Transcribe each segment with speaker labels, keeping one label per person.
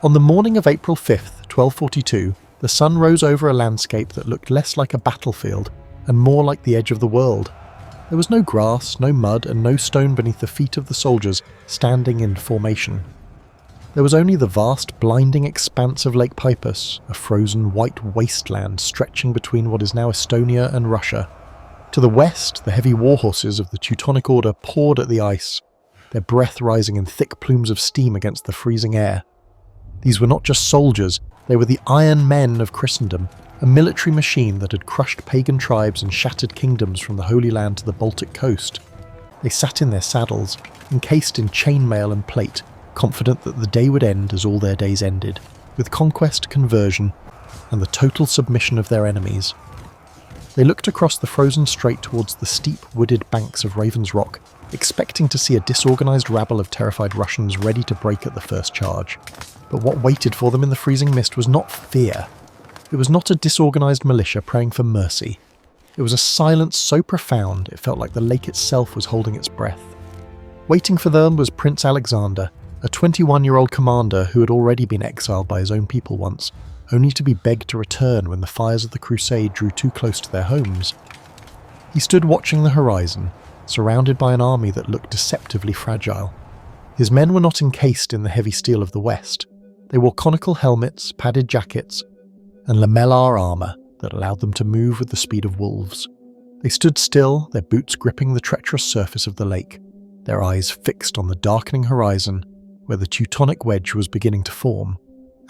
Speaker 1: On the morning of April 5th, 1242, the sun rose over a landscape that looked less like a battlefield and more like the edge of the world. There was no grass, no mud, and no stone beneath the feet of the soldiers standing in formation. There was only the vast, blinding expanse of Lake Peipus, a frozen white wasteland stretching between what is now Estonia and Russia. To the west, the heavy warhorses of the Teutonic Order poured at the ice, their breath rising in thick plumes of steam against the freezing air. These were not just soldiers, they were the Iron Men of Christendom, a military machine that had crushed pagan tribes and shattered kingdoms from the Holy Land to the Baltic coast. They sat in their saddles, encased in chainmail and plate, confident that the day would end as all their days ended, with conquest, conversion, and the total submission of their enemies. They looked across the frozen strait towards the steep, wooded banks of Raven's Rock, expecting to see a disorganized rabble of terrified Russians ready to break at the first charge. But what waited for them in the freezing mist was not fear. It was not a disorganized militia praying for mercy. It was a silence so profound it felt like the lake itself was holding its breath. Waiting for them was Prince Alexander, a 21-year-old commander who had already been exiled by his own people once, only to be begged to return when the fires of the crusade drew too close to their homes. He stood watching the horizon, surrounded by an army that looked deceptively fragile. His men were not encased in the heavy steel of the West. They wore conical helmets, padded jackets, and lamellar armour that allowed them to move with the speed of wolves. They stood still, their boots gripping the treacherous surface of the lake, their eyes fixed on the darkening horizon where the Teutonic wedge was beginning to form.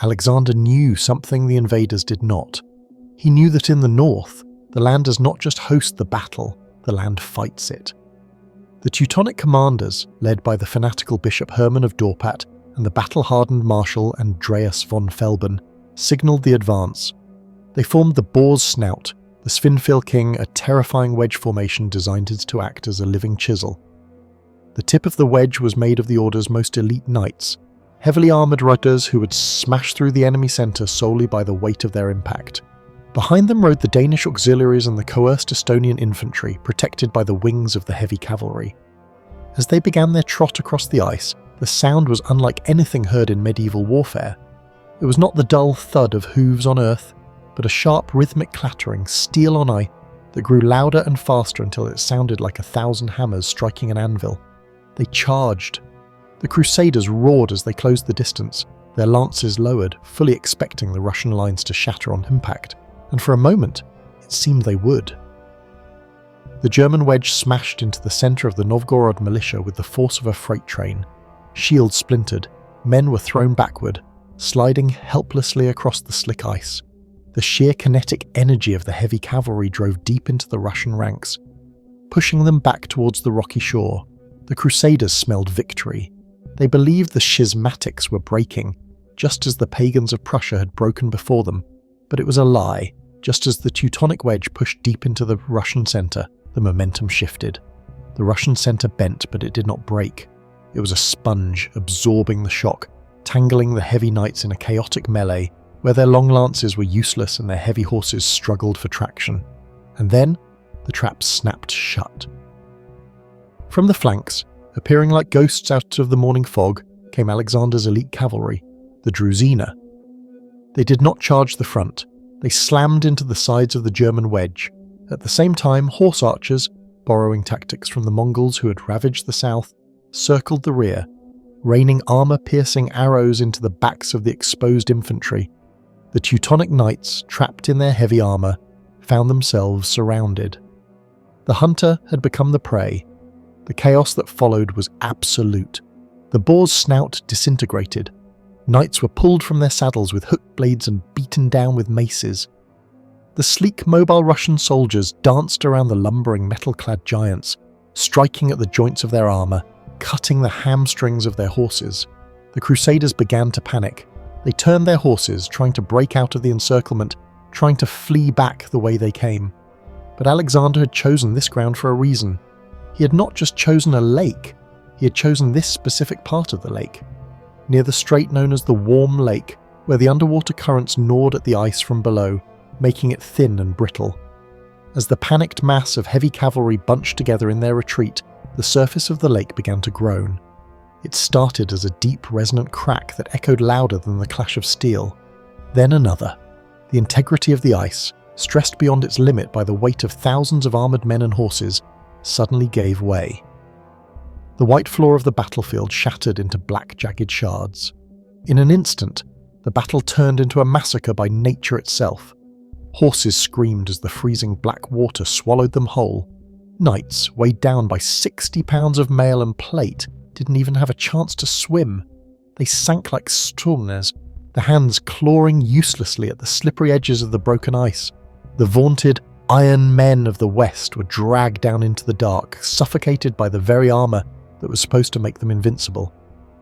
Speaker 1: Alexander knew something the invaders did not. He knew that in the north, the land does not just host the battle, the land fights it. The Teutonic commanders, led by the fanatical Bishop Hermann of Dorpat and the battle-hardened Marshal Andreas von Felben, signalled the advance. They formed the Boar's Snout, the Svinfil King, a terrifying wedge formation designed to act as a living chisel. The tip of the wedge was made of the Order's most elite knights, heavily armoured rudders who would smash through the enemy centre solely by the weight of their impact. Behind them rode the Danish auxiliaries and the coerced Estonian infantry, protected by the wings of the heavy cavalry. As they began their trot across the ice, the sound was unlike anything heard in medieval warfare. It was not the dull thud of hooves on earth, but a sharp rhythmic clattering, steel on eye, that grew louder and faster until it sounded like 1,000 hammers striking an anvil. They charged. The Crusaders roared as they closed the distance, their lances lowered, fully expecting the Russian lines to shatter on impact, and for a moment, it seemed they would. The German wedge smashed into the centre of the Novgorod militia with the force of a freight train. Shields splintered, men were thrown backward, sliding helplessly across the slick ice. The sheer kinetic energy of the heavy cavalry drove deep into the Russian ranks, pushing them back towards the rocky shore. The Crusaders smelled victory. They believed the schismatics were breaking, just as the pagans of Prussia had broken before them. But it was a lie. Just as the Teutonic wedge pushed deep into the Russian centre, the momentum shifted. The Russian centre bent, but it did not break. It was a sponge, absorbing the shock, tangling the heavy knights in a chaotic melee, where their long lances were useless and their heavy horses struggled for traction. And then, the trap snapped shut. From the flanks, appearing like ghosts out of the morning fog, came Alexander's elite cavalry, the Druzina. They did not charge the front. They slammed into the sides of the German wedge. At the same time, horse archers, borrowing tactics from the Mongols who had ravaged the south, circled the rear, raining armour-piercing arrows into the backs of the exposed infantry. The Teutonic Knights, trapped in their heavy armour, found themselves surrounded. The hunter had become the prey. The chaos that followed was absolute. The boar's snout disintegrated. Knights were pulled from their saddles with hook blades and beaten down with maces. The sleek, mobile Russian soldiers danced around the lumbering, metal-clad giants, striking at the joints of their armour, cutting the hamstrings of their horses. The Crusaders began to panic. They turned their horses, trying to break out of the encirclement, trying to flee back the way they came. But Alexander had chosen this ground for a reason. He had not just chosen a lake, he had chosen this specific part of the lake, near the strait known as the Warm Lake, where the underwater currents gnawed at the ice from below, making it thin and brittle. As the panicked mass of heavy cavalry bunched together in their retreat, the surface of the lake began to groan. It started as a deep, resonant crack that echoed louder than the clash of steel. Then another. The integrity of the ice, stressed beyond its limit by the weight of thousands of armoured men and horses, suddenly gave way. The white floor of the battlefield shattered into black, jagged shards. In an instant, the battle turned into a massacre by nature itself. Horses screamed as the freezing black water swallowed them whole. Knights, weighed down by 60 pounds of mail and plate, didn't even have a chance to swim. They sank like stones, the hands clawing uselessly at the slippery edges of the broken ice. The vaunted Iron Men of the West were dragged down into the dark, suffocated by the very armour that was supposed to make them invincible.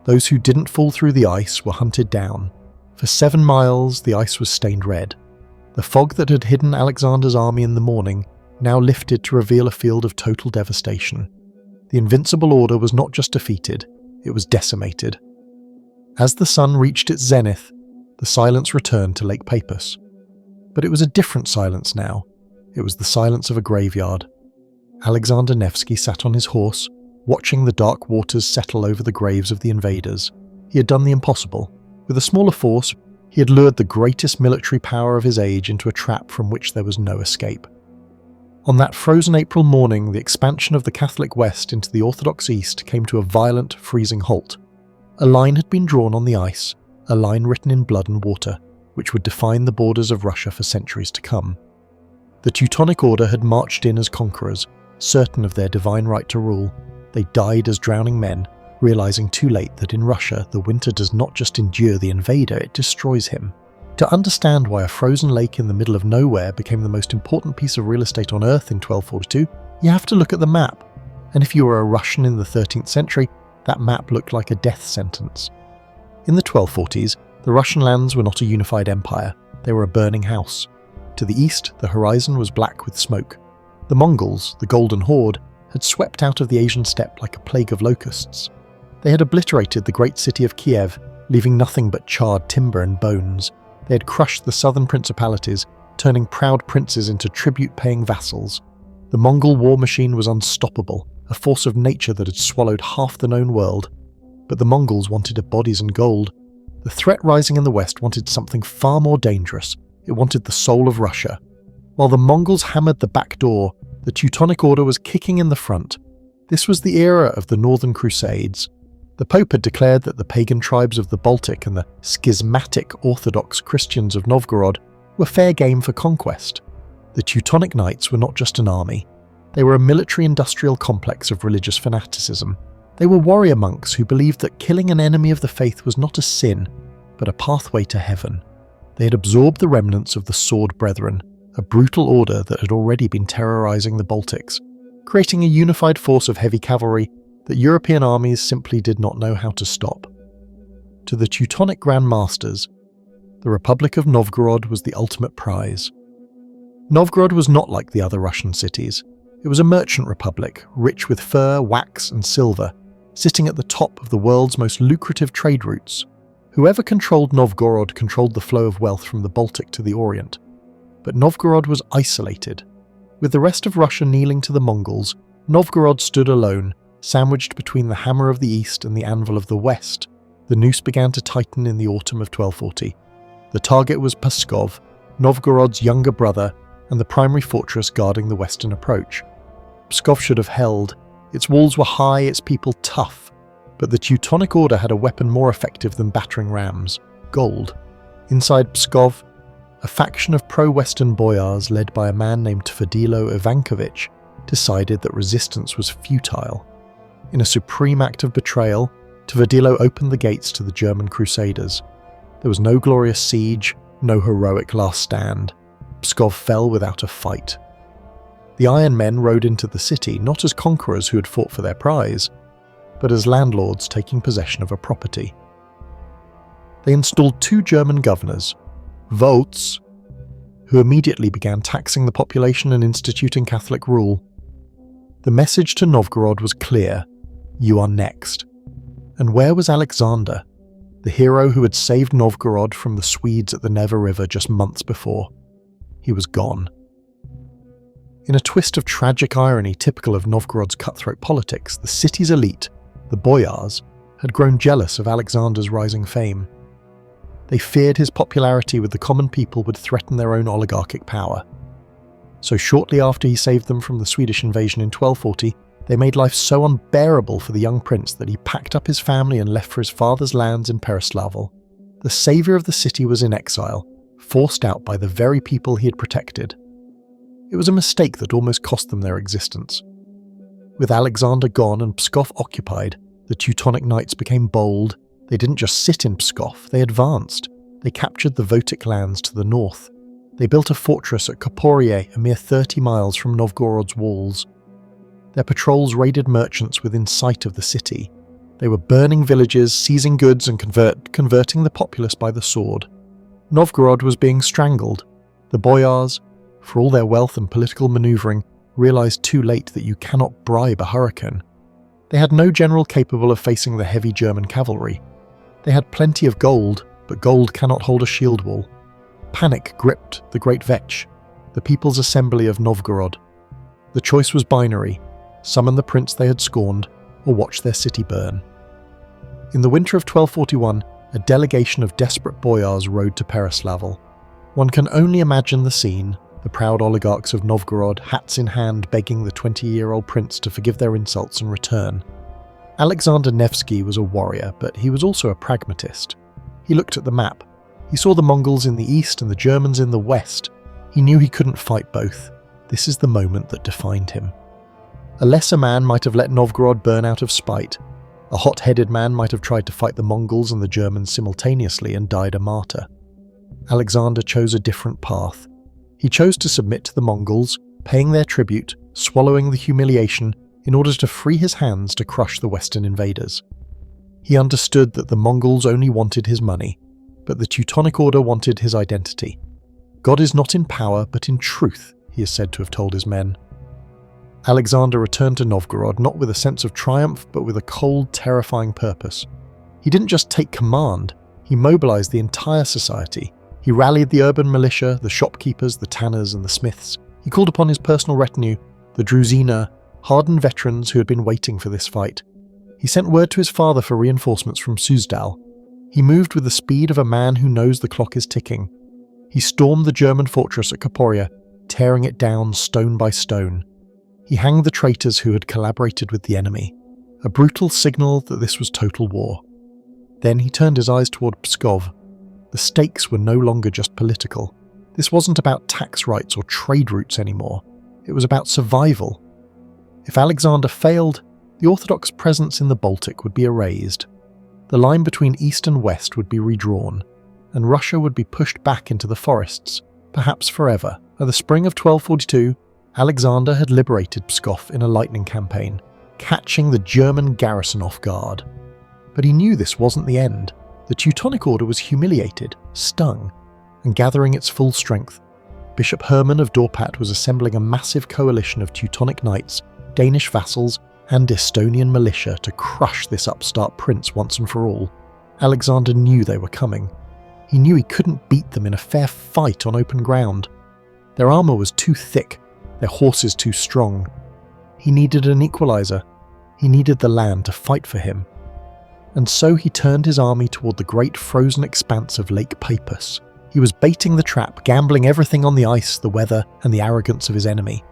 Speaker 1: Those who didn't fall through the ice were hunted down. For 7 miles, the ice was stained red. The fog that had hidden Alexander's army in the morning now lifted to reveal a field of total devastation. The Invincible Order was not just defeated, it was decimated. As the sun reached its zenith, the silence returned to Lake Peipus. But it was a different silence now. It was the silence of a graveyard. Alexander Nevsky sat on his horse, watching the dark waters settle over the graves of the invaders. He had done the impossible. With a smaller force, he had lured the greatest military power of his age into a trap from which there was no escape. On that frozen April morning, the expansion of the Catholic West into the Orthodox East came to a violent, freezing halt. A line had been drawn on the ice, a line written in blood and water, which would define the borders of Russia for centuries to come. The Teutonic Order had marched in as conquerors, certain of their divine right to rule. They died as drowning men, realizing too late that in Russia the winter does not just endure the invader, it destroys him. To understand why a frozen lake in the middle of nowhere became the most important piece of real estate on Earth in 1242, you have to look at the map. And if you were a Russian in the 13th century, that map looked like a death sentence. In the 1240s, the Russian lands were not a unified empire, they were a burning house. To the east, the horizon was black with smoke. The Mongols, the Golden Horde, had swept out of the Asian steppe like a plague of locusts. They had obliterated the great city of Kiev, leaving nothing but charred timber and bones. They had crushed the southern principalities, turning proud princes into tribute-paying vassals. The Mongol war machine was unstoppable, a force of nature that had swallowed half the known world. But the Mongols wanted bodies and gold. The threat rising in the west wanted something far more dangerous. It wanted the soul of Russia. While the Mongols hammered the back door, the Teutonic Order was kicking in the front. This was the era of the Northern Crusades. The Pope had declared that the pagan tribes of the Baltic and the schismatic Orthodox Christians of Novgorod were fair game for conquest. The Teutonic Knights were not just an army. They were a military-industrial complex of religious fanaticism. They were warrior monks who believed that killing an enemy of the faith was not a sin, but a pathway to heaven. They had absorbed the remnants of the Sword Brethren, a brutal order that had already been terrorizing the Baltics, creating a unified force of heavy cavalry that European armies simply did not know how to stop. To the Teutonic Grand Masters, the Republic of Novgorod was the ultimate prize. Novgorod was not like the other Russian cities. It was a merchant republic, rich with fur, wax, and silver, sitting at the top of the world's most lucrative trade routes. Whoever controlled Novgorod controlled the flow of wealth from the Baltic to the Orient. But Novgorod was isolated. With the rest of Russia kneeling to the Mongols, Novgorod stood alone, sandwiched between the hammer of the east and the anvil of the west. The noose began to tighten in the autumn of 1240. The target was Pskov, Novgorod's younger brother, and the primary fortress guarding the western approach. Pskov should have held. Its walls were high, its people tough. But the Teutonic Order had a weapon more effective than battering rams: gold. Inside Pskov, a faction of pro-Western boyars led by a man named Tverdilo Ivankovich decided that resistance was futile. In a supreme act of betrayal, Tverdilo opened the gates to the German crusaders. There was no glorious siege, no heroic last stand. Pskov fell without a fight. The Iron Men rode into the city not as conquerors who had fought for their prize, but as landlords taking possession of a property. They installed 2 German governors, votes, who immediately began taxing the population and instituting Catholic rule. The message to Novgorod was clear: you are next. And where was Alexander, the hero who had saved Novgorod from the Swedes at the Neva River just months before? He was gone. In a twist of tragic irony typical of Novgorod's cutthroat politics, the city's elite, the boyars, had grown jealous of Alexander's rising fame. They feared his popularity with the common people would threaten their own oligarchic power. So shortly after he saved them from the Swedish invasion in 1240, they made life so unbearable for the young prince that he packed up his family and left for his father's lands in Pereslavel. The saviour of the city was in exile, forced out by the very people he had protected. It was a mistake that almost cost them their existence. With Alexander gone and Pskov occupied, the Teutonic Knights became bold. They didn't just sit in Pskov, they advanced. They captured the Votic lands to the north. They built a fortress at Koporye, a mere 30 miles from Novgorod's walls. Their patrols raided merchants within sight of the city. They were burning villages, seizing goods and converting the populace by the sword. Novgorod was being strangled. The boyars, for all their wealth and political manoeuvring, realized too late that you cannot bribe a hurricane. They had no general capable of facing the heavy German cavalry. They had plenty of gold, but gold cannot hold a shield wall. Panic gripped the Great Vetch, the People's Assembly of Novgorod. The choice was binary: summon the prince they had scorned, or watch their city burn. In the winter of 1241, a delegation of desperate boyars rode to Pereslavel. One can only imagine the scene: the proud oligarchs of Novgorod, hats in hand, begging the 20-year-old prince to forgive their insults and return. Alexander Nevsky was a warrior, but he was also a pragmatist. He looked at the map. He saw the Mongols in the east and the Germans in the west. He knew he couldn't fight both. This is the moment that defined him. A lesser man might have let Novgorod burn out of spite. A hot-headed man might have tried to fight the Mongols and the Germans simultaneously and died a martyr. Alexander chose a different path. He chose to submit to the Mongols, paying their tribute, swallowing the humiliation, in order to free his hands to crush the Western invaders. He understood that the Mongols only wanted his money, but the Teutonic Order wanted his identity. God is not in power, but in truth, he is said to have told his men. Alexander returned to Novgorod not with a sense of triumph, but with a cold, terrifying purpose. He didn't just take command, he mobilized the entire society. He rallied the urban militia, the shopkeepers, the tanners, and the smiths. He called upon his personal retinue, the Druzina, hardened veterans who had been waiting for this fight. He sent word to his father for reinforcements from Suzdal. He moved with the speed of a man who knows the clock is ticking. He stormed the German fortress at Koporye, tearing it down stone by stone. He hanged the traitors who had collaborated with the enemy, a brutal signal that this was total war. Then he turned his eyes toward Pskov. The stakes were no longer just political. This wasn't about tax rights or trade routes anymore. It was about survival. If Alexander failed, the Orthodox presence in the Baltic would be erased. The line between east and west would be redrawn, and Russia would be pushed back into the forests, perhaps forever. By the spring of 1242, Alexander had liberated Pskov in a lightning campaign, catching the German garrison off guard. But he knew this wasn't the end. The Teutonic Order was humiliated, stung, and gathering its full strength. Bishop Hermann of Dorpat was assembling a massive coalition of Teutonic Knights, Danish vassals, and Estonian militia to crush this upstart prince once and for all. Alexander knew they were coming. He knew he couldn't beat them in a fair fight on open ground. Their armour was too thick, their horses too strong. He needed an equalizer. He needed the land to fight for him. And so he turned his army toward the great frozen expanse of Lake Peipus. He was baiting the trap, gambling everything on the ice, the weather, and the arrogance of his enemy.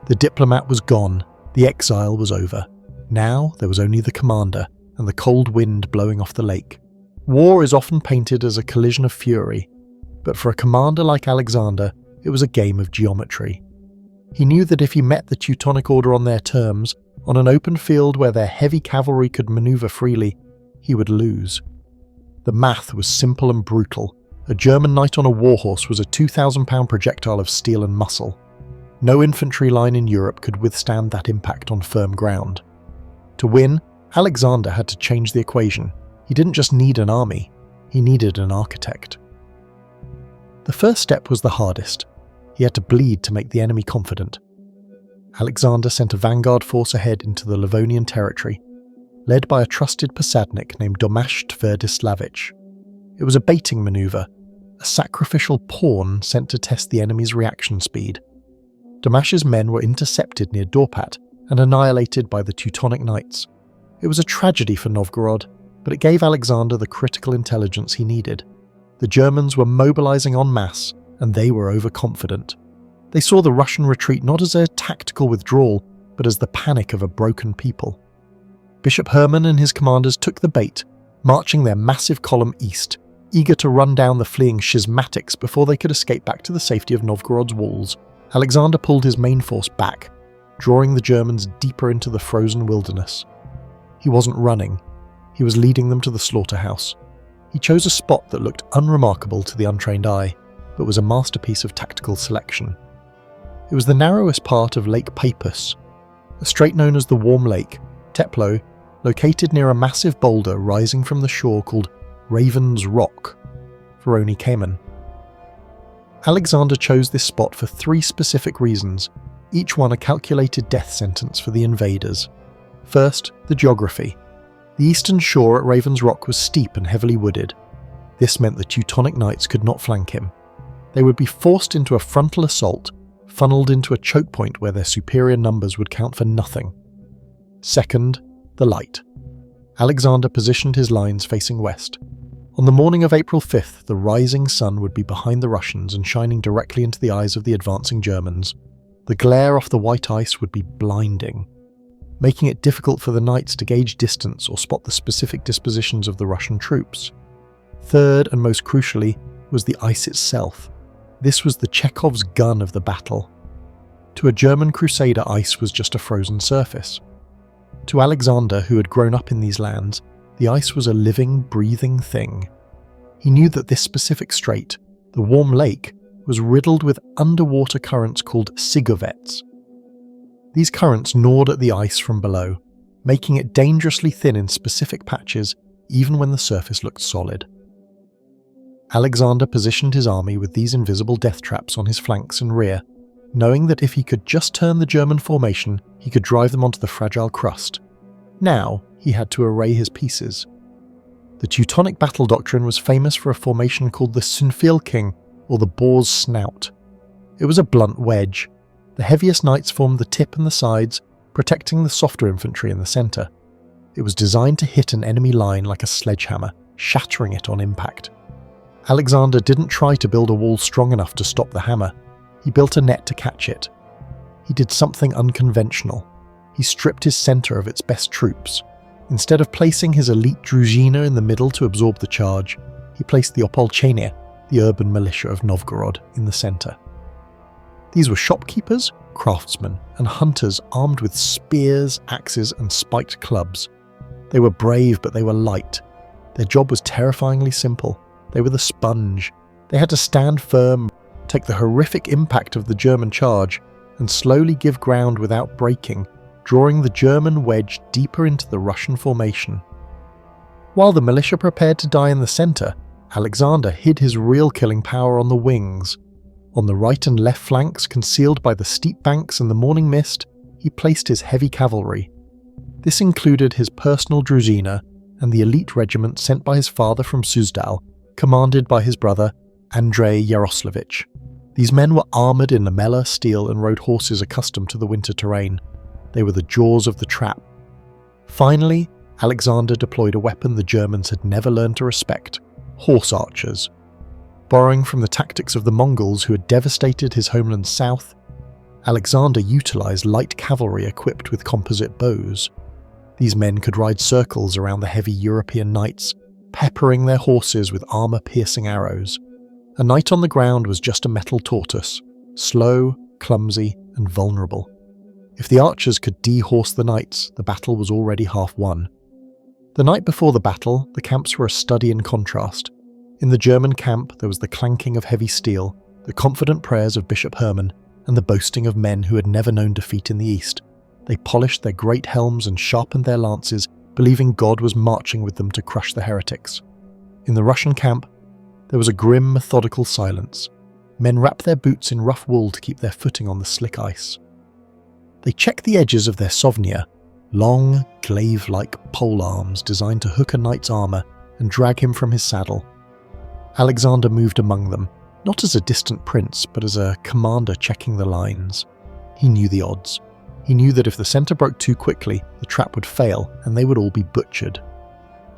Speaker 1: The diplomat was gone. The exile was over. Now there was only the commander and the cold wind blowing off the lake. War is often painted as a collision of fury, but for a commander like Alexander, it was a game of geometry. He knew that if he met the Teutonic Order on their terms, on an open field where their heavy cavalry could maneuver freely, he would lose. The math was simple and brutal. A German knight on a warhorse was a 2,000-pound projectile of steel and muscle. No infantry line in Europe could withstand that impact on firm ground. To win, Alexander had to change the equation. He didn't just need an army, he needed an architect. The first step was the hardest. He had to bleed to make the enemy confident. Alexander sent a vanguard force ahead into the Livonian territory, led by a trusted posadnik named Domash Tverdislavich. It was a baiting maneuver, a sacrificial pawn sent to test the enemy's reaction speed. Domash's men were intercepted near Dorpat and annihilated by the Teutonic Knights. It was a tragedy for Novgorod, but it gave Alexander the critical intelligence he needed. The Germans were mobilizing en masse, and they were overconfident. They saw the Russian retreat not as a tactical withdrawal, but as the panic of a broken people. Bishop Hermann and his commanders took the bait, marching their massive column east, eager to run down the fleeing schismatics before they could escape back to the safety of Novgorod's walls. Alexander pulled his main force back, drawing the Germans deeper into the frozen wilderness. He wasn't running, he was leading them to the slaughterhouse. He chose a spot that looked unremarkable to the untrained eye, but was a masterpiece of tactical selection. It was the narrowest part of Lake Peipus, a strait known as the Warm Lake, Teplo, located near a massive boulder rising from the shore called Raven's Rock, Veroni Cayman. Alexander chose this spot for 3 specific reasons, each one a calculated death sentence for the invaders. First, the geography. The eastern shore at Raven's Rock was steep and heavily wooded. This meant the Teutonic Knights could not flank him. They would be forced into a frontal assault, funneled into a choke point where their superior numbers would count for nothing. Second, the light. Alexander positioned his lines facing west. On the morning of April 5th, the rising sun would be behind the Russians and shining directly into the eyes of the advancing Germans. The glare off the white ice would be blinding, making it difficult for the Knights to gauge distance or spot the specific dispositions of the Russian troops. Third, and most crucially, was the ice itself. This was the Chekhov's gun of the battle. To a German crusader, ice was just a frozen surface. To Alexander, who had grown up in these lands, the ice was a living, breathing thing. He knew that this specific strait, the Warm Lake, was riddled with underwater currents called sigovets. These currents gnawed at the ice from below, making it dangerously thin in specific patches, even when the surface looked solid. Alexander positioned his army with these invisible death traps on his flanks and rear, knowing that if he could just turn the German formation, he could drive them onto the fragile crust. Now, he had to array his pieces. The Teutonic battle doctrine was famous for a formation called the Sunfilking, or the boar's snout. It was a blunt wedge. The heaviest knights formed the tip and the sides, protecting the softer infantry in the centre. It was designed to hit an enemy line like a sledgehammer, shattering it on impact. Alexander didn't try to build a wall strong enough to stop the hammer. He built a net to catch it. He did something unconventional. He stripped his centre of its best troops. Instead of placing his elite druzhina in the middle to absorb the charge, he placed the opolchenia, the urban militia of Novgorod, in the centre. These were shopkeepers, craftsmen, and hunters armed with spears, axes, and spiked clubs. They were brave, but they were light. Their job was terrifyingly simple. They were the sponge. They had to stand firm, take the horrific impact of the German charge, and slowly give ground without breaking, drawing the German wedge deeper into the Russian formation. While the militia prepared to die in the centre, Alexander hid his real killing power on the wings. On the right and left flanks, concealed by the steep banks and the morning mist, he placed his heavy cavalry. This included his personal druzhina and the elite regiment sent by his father from Suzdal, commanded by his brother Andrei Yaroslavich. These men were armoured in lamella steel and rode horses accustomed to the winter terrain. They were the jaws of the trap. Finally, Alexander deployed a weapon the Germans had never learned to respect: horse archers. Borrowing from the tactics of the Mongols who had devastated his homeland south, Alexander utilised light cavalry equipped with composite bows. These men could ride circles around the heavy European knights, peppering their horses with armour-piercing arrows. A knight on the ground was just a metal tortoise, slow, clumsy, and vulnerable. If the archers could de-horse the knights, the battle was already half won. The night before the battle, the camps were a study in contrast. In the German camp, there was the clanking of heavy steel, the confident prayers of Bishop Hermann, and the boasting of men who had never known defeat in the East. They polished their great helms and sharpened their lances, believing God was marching with them to crush the heretics. In the Russian camp, there was a grim, methodical silence. Men wrapped their boots in rough wool to keep their footing on the slick ice. They checked the edges of their sovnia, long, glaive-like pole arms designed to hook a knight's armour and drag him from his saddle. Alexander moved among them, not as a distant prince, but as a commander checking the lines. He knew the odds. He knew that if the centre broke too quickly, the trap would fail and they would all be butchered.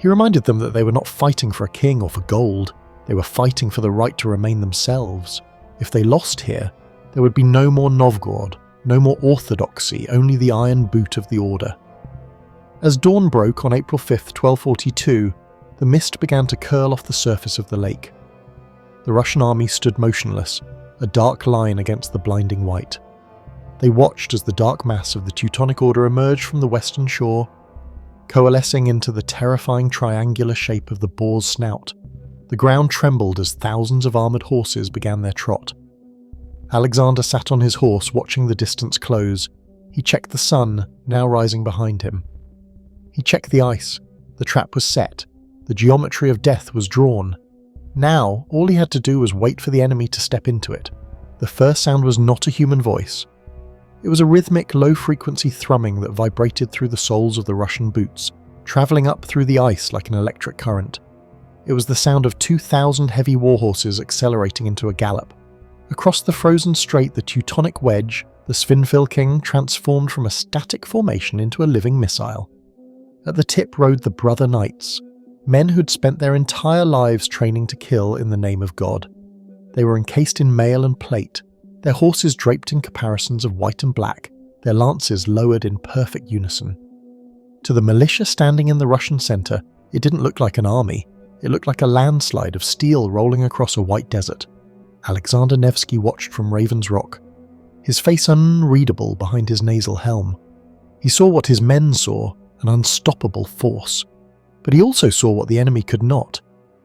Speaker 1: He reminded them that they were not fighting for a king or for gold. They were fighting for the right to remain themselves. If they lost here, there would be no more Novgorod, no more orthodoxy, only the iron boot of the order. As dawn broke on April 5th, 1242, the mist began to curl off the surface of the lake. The Russian army stood motionless, a dark line against the blinding white. They watched as the dark mass of the Teutonic Order emerged from the western shore, coalescing into the terrifying triangular shape of the boar's snout. The ground trembled as thousands of armoured horses began their trot. Alexander sat on his horse watching the distance close. He checked the sun, now rising behind him. He checked the ice. The trap was set. The geometry of death was drawn. Now, all he had to do was wait for the enemy to step into it. The first sound was not a human voice. It was a rhythmic, low-frequency thrumming that vibrated through the soles of the Russian boots, travelling up through the ice like an electric current. It was the sound of 2,000 heavy warhorses accelerating into a gallop. Across the frozen strait, the Teutonic wedge, the Svinfylking, transformed from a static formation into a living missile. At the tip rode the Brother Knights, men who'd spent their entire lives training to kill in the name of God. They were encased in mail and plate, their horses draped in caparisons of white and black, their lances lowered in perfect unison. To the militia standing in the Russian centre, it didn't look like an army. It looked like a landslide of steel rolling across a white desert. Alexander Nevsky watched from Raven's Rock, his face unreadable behind his nasal helm. He saw what his men saw, an unstoppable force. But he also saw what the enemy could not.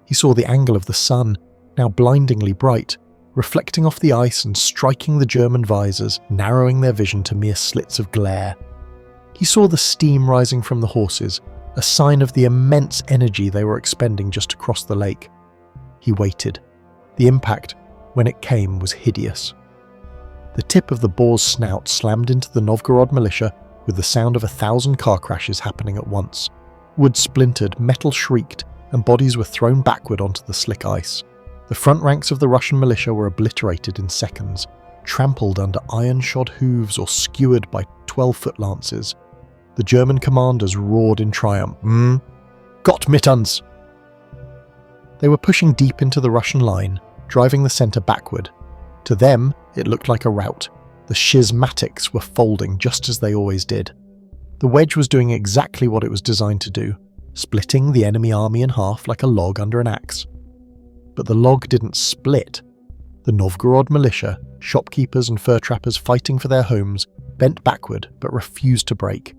Speaker 1: He saw the angle of the sun, now blindingly bright, reflecting off the ice and striking the German visors, narrowing their vision to mere slits of glare. He saw the steam rising from the horses, a sign of the immense energy they were expending just across the lake. He waited. The impact, when it came, was hideous. The tip of the boar's snout slammed into the Novgorod militia with the sound of 1,000 car crashes happening at once. Wood splintered, metal shrieked, and bodies were thrown backward onto the slick ice. The front ranks of the Russian militia were obliterated in seconds, trampled under iron-shod hooves or skewered by 12-foot lances. The German commanders roared in triumph. Gott mit uns! They were pushing deep into the Russian line, driving the centre backward. To them, it looked like a rout. The schismatics were folding just as they always did. The wedge was doing exactly what it was designed to do, splitting the enemy army in half like a log under an axe. But the log didn't split. The Novgorod militia, shopkeepers and fur trappers fighting for their homes, bent backward but refused to break.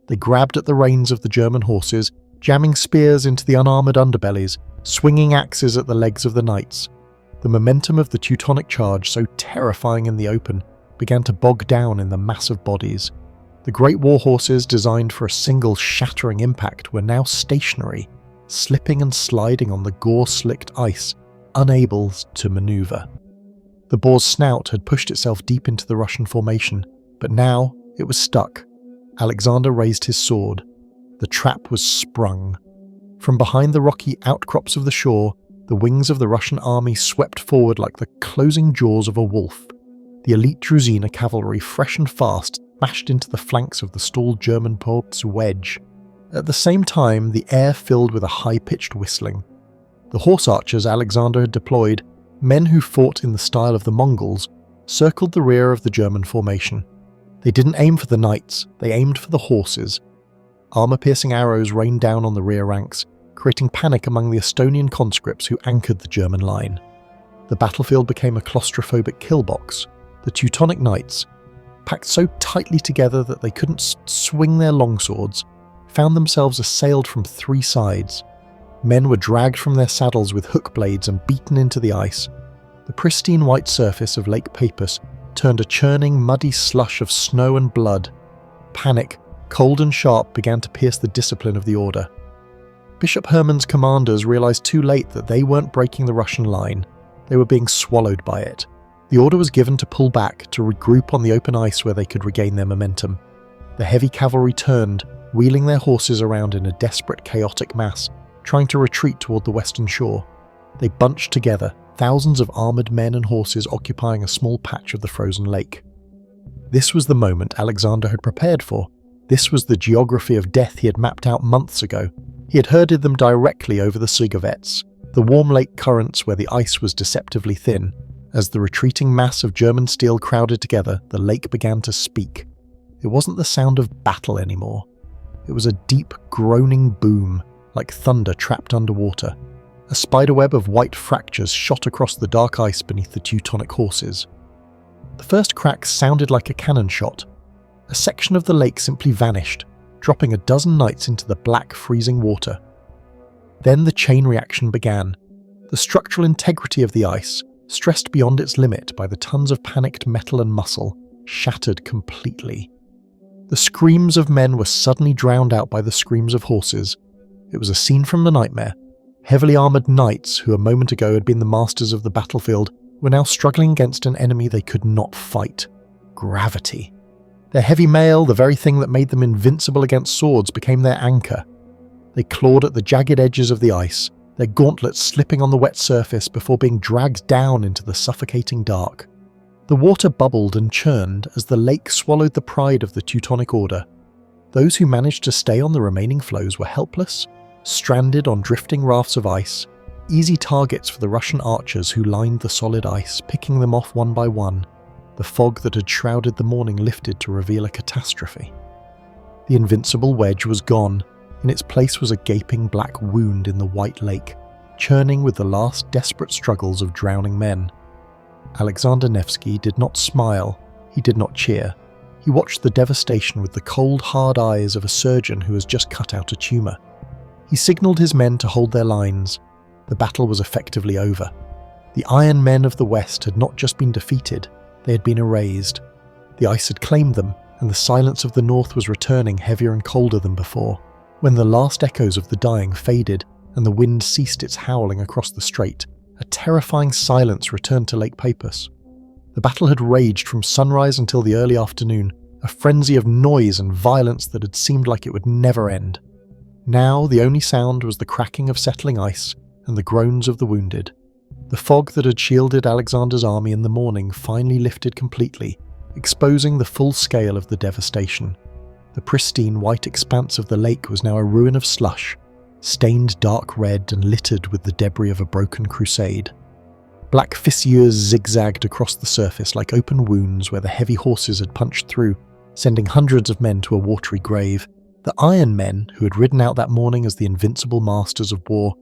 Speaker 1: They grabbed at the reins of the German horses, jamming spears into the unarmoured underbellies, swinging axes at the legs of the knights. The momentum of the Teutonic charge, so terrifying in the open, began to bog down in the mass of bodies. The great war horses, designed for a single shattering impact, were now stationary, slipping and sliding on the gore-slicked ice, unable to manoeuvre. The boar's snout had pushed itself deep into the Russian formation, but now it was stuck. Alexander raised his sword. The trap was sprung. From behind the rocky outcrops of the shore, the wings of the Russian army swept forward like the closing jaws of a wolf. The elite Druzina cavalry, fresh and fast, smashed into the flanks of the stalled German Pope's wedge. At the same time, the air filled with a high-pitched whistling. The horse archers Alexander had deployed, men who fought in the style of the Mongols, circled the rear of the German formation. They didn't aim for the knights, they aimed for the horses. Armour-piercing arrows rained down on the rear ranks, creating panic among the Estonian conscripts who anchored the German line. The battlefield became a claustrophobic killbox. The Teutonic Knights, packed so tightly together that they couldn't swing their longswords, found themselves assailed from three sides. Men were dragged from their saddles with hook blades and beaten into the ice. The pristine white surface of Lake Peipus turned a churning, muddy slush of snow and blood. Panic, cold and sharp, began to pierce the discipline of the order. Bishop Hermann's commanders realized too late that they weren't breaking the Russian line. They were being swallowed by it. The order was given to pull back, to regroup on the open ice where they could regain their momentum. The heavy cavalry turned, wheeling their horses around in a desperate, chaotic mass, trying to retreat toward the western shore. They bunched together, thousands of armoured men and horses occupying a small patch of the frozen lake. This was the moment Alexander had prepared for. This was the geography of death he had mapped out months ago. He had herded them directly over the Sigavets, the warm lake currents where the ice was deceptively thin. As the retreating mass of German steel crowded together, the lake began to speak. It wasn't the sound of battle anymore. It was a deep, groaning boom, like thunder trapped underwater. A spiderweb of white fractures shot across the dark ice beneath the Teutonic horses. The first crack sounded like a cannon shot. A section of the lake simply vanished, dropping a dozen knights into the black, freezing water. Then the chain reaction began. The structural integrity of the ice, stressed beyond its limit by the tons of panicked metal and muscle, shattered completely. The screams of men were suddenly drowned out by the screams of horses. It was a scene from the nightmare. Heavily armoured knights, who a moment ago had been the masters of the battlefield, were now struggling against an enemy they could not fight. Gravity. Their heavy mail, the very thing that made them invincible against swords, became their anchor. They clawed at the jagged edges of the ice, their gauntlets slipping on the wet surface before being dragged down into the suffocating dark. The water bubbled and churned as the lake swallowed the pride of the Teutonic Order. Those who managed to stay on the remaining floes were helpless, stranded on drifting rafts of ice, easy targets for the Russian archers who lined the solid ice, picking them off one by one. The fog that had shrouded the morning lifted to reveal a catastrophe. The invincible wedge was gone. In its place was a gaping black wound in the white lake, churning with the last desperate struggles of drowning men. Alexander Nevsky did not smile, he did not cheer. He watched the devastation with the cold, hard eyes of a surgeon who has just cut out a tumour. He signalled his men to hold their lines. The battle was effectively over. The Iron Men of the West had not just been defeated, they had been erased. The ice had claimed them, and the silence of the north was returning heavier and colder than before. When the last echoes of the dying faded, and the wind ceased its howling across the strait, a terrifying silence returned to Lake Peipus. The battle had raged from sunrise until the early afternoon, a frenzy of noise and violence that had seemed like it would never end. Now the only sound was the cracking of settling ice and the groans of the wounded. The fog that had shielded Alexander's army in the morning finally lifted completely, exposing the full scale of the devastation. The pristine white expanse of the lake was now a ruin of slush, stained dark red and littered with the debris of a broken crusade. Black fissures zigzagged across the surface like open wounds where the heavy horses had punched through, sending hundreds of men to a watery grave. The Iron Men, who had ridden out that morning as the invincible masters of war,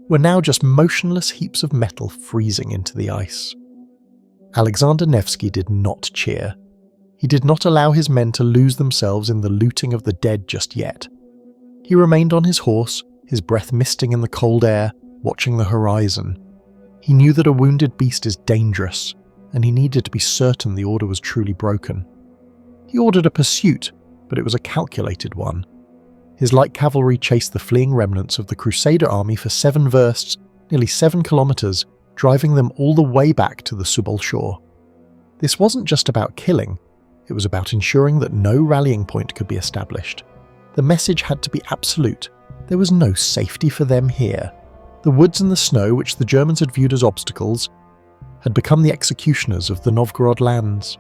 Speaker 1: were now just motionless heaps of metal freezing into the ice. Alexander Nevsky did not cheer. He did not allow his men to lose themselves in the looting of the dead just yet. He remained on his horse, his breath misting in the cold air, watching the horizon. He knew that a wounded beast is dangerous, and he needed to be certain the order was truly broken. He ordered a pursuit, but it was a calculated one. His light cavalry chased the fleeing remnants of the Crusader army for 7 versts, nearly 7 kilometers, driving them all the way back to the Subol shore. This wasn't just about killing, it was about ensuring that no rallying point could be established. The message had to be absolute. There was no safety for them here. The woods and the snow, which the Germans had viewed as obstacles, had become the executioners of the Novgorod lands.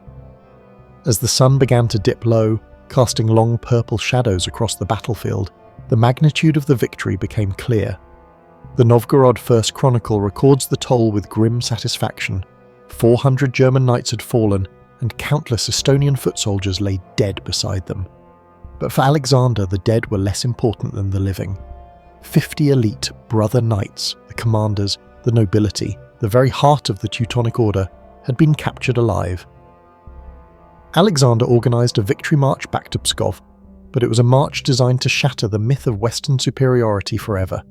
Speaker 1: As the sun began to dip low, casting long purple shadows across the battlefield, the magnitude of the victory became clear. The Novgorod First Chronicle records the toll with grim satisfaction. 400 German knights had fallen, and countless Estonian foot soldiers lay dead beside them. But for Alexander, the dead were less important than the living. 50 elite brother knights, the commanders, the nobility, the very heart of the Teutonic Order, had been captured alive. Alexander organised a victory march back to Pskov, but it was a march designed to shatter the myth of Western superiority forever.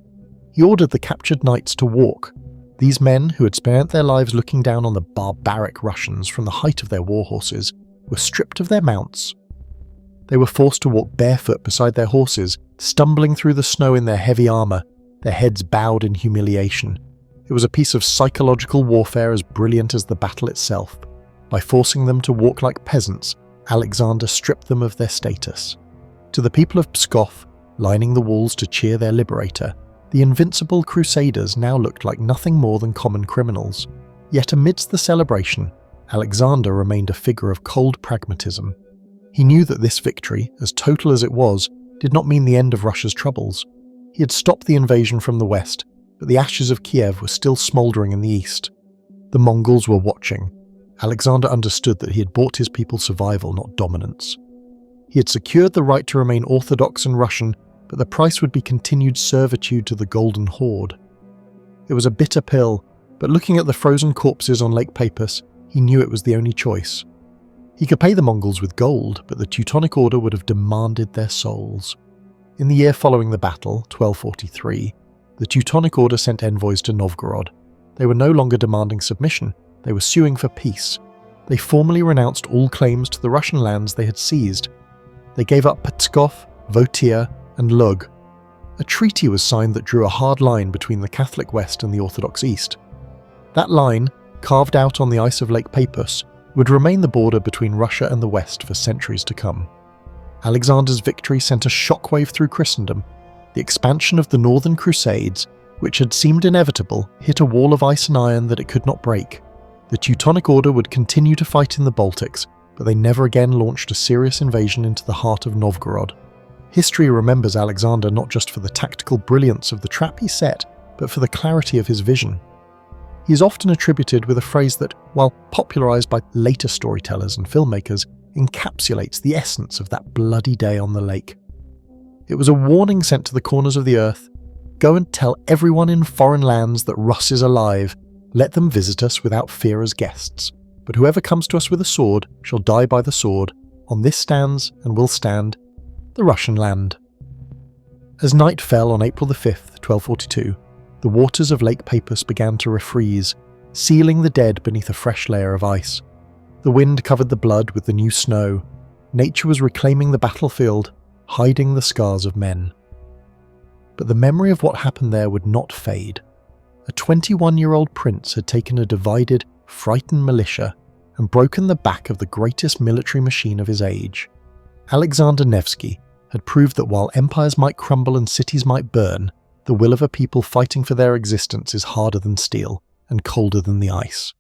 Speaker 1: He ordered the captured knights to walk. These men, who had spent their lives looking down on the barbaric Russians from the height of their war horses, were stripped of their mounts. They were forced to walk barefoot beside their horses, stumbling through the snow in their heavy armour, their heads bowed in humiliation. It was a piece of psychological warfare as brilliant as the battle itself. By forcing them to walk like peasants, Alexander stripped them of their status. To the people of Pskov, lining the walls to cheer their liberator, the invincible crusaders now looked like nothing more than common criminals. Yet amidst the celebration, Alexander remained a figure of cold pragmatism. He knew that this victory, as total as it was, did not mean the end of Russia's troubles. He had stopped the invasion from the west, but the ashes of Kiev were still smouldering in the east. The Mongols were watching. Alexander understood that he had bought his people survival, not dominance. He had secured the right to remain Orthodox and Russian, but the price would be continued servitude to the Golden Horde. It was a bitter pill, but looking at the frozen corpses on Lake Peipus, he knew it was the only choice. He could pay the Mongols with gold, but the Teutonic Order would have demanded their souls. In the year following the battle, 1243, the Teutonic Order sent envoys to Novgorod. They were no longer demanding submission, they were suing for peace. They formally renounced all claims to the Russian lands they had seized. They gave up Pskov, Votia, and Lug. A treaty was signed that drew a hard line between the Catholic West and the Orthodox East. That line, carved out on the ice of Lake Peipus, would remain the border between Russia and the West for centuries to come. Alexander's victory sent a shockwave through Christendom. The expansion of the Northern Crusades, which had seemed inevitable, hit a wall of ice and iron that it could not break. The Teutonic Order would continue to fight in the Baltics, but they never again launched a serious invasion into the heart of Novgorod. History remembers Alexander not just for the tactical brilliance of the trap he set, but for the clarity of his vision. He is often attributed with a phrase that, while popularized by later storytellers and filmmakers, encapsulates the essence of that bloody day on the lake. It was a warning sent to the corners of the earth. Go and tell everyone in foreign lands that Russ is alive. Let them visit us without fear as guests. But whoever comes to us with a sword shall die by the sword. On this stands, and will stand, the Russian land. As night fell on April 5th, 1242, the waters of Lake Peipus began to refreeze, sealing the dead beneath a fresh layer of ice. The wind covered the blood with the new snow. Nature was reclaiming the battlefield, hiding the scars of men. But the memory of what happened there would not fade. A 21-year-old prince had taken a divided, frightened militia and broken the back of the greatest military machine of his age. Alexander Nevsky had proved that while empires might crumble and cities might burn, the will of a people fighting for their existence is harder than steel and colder than the ice.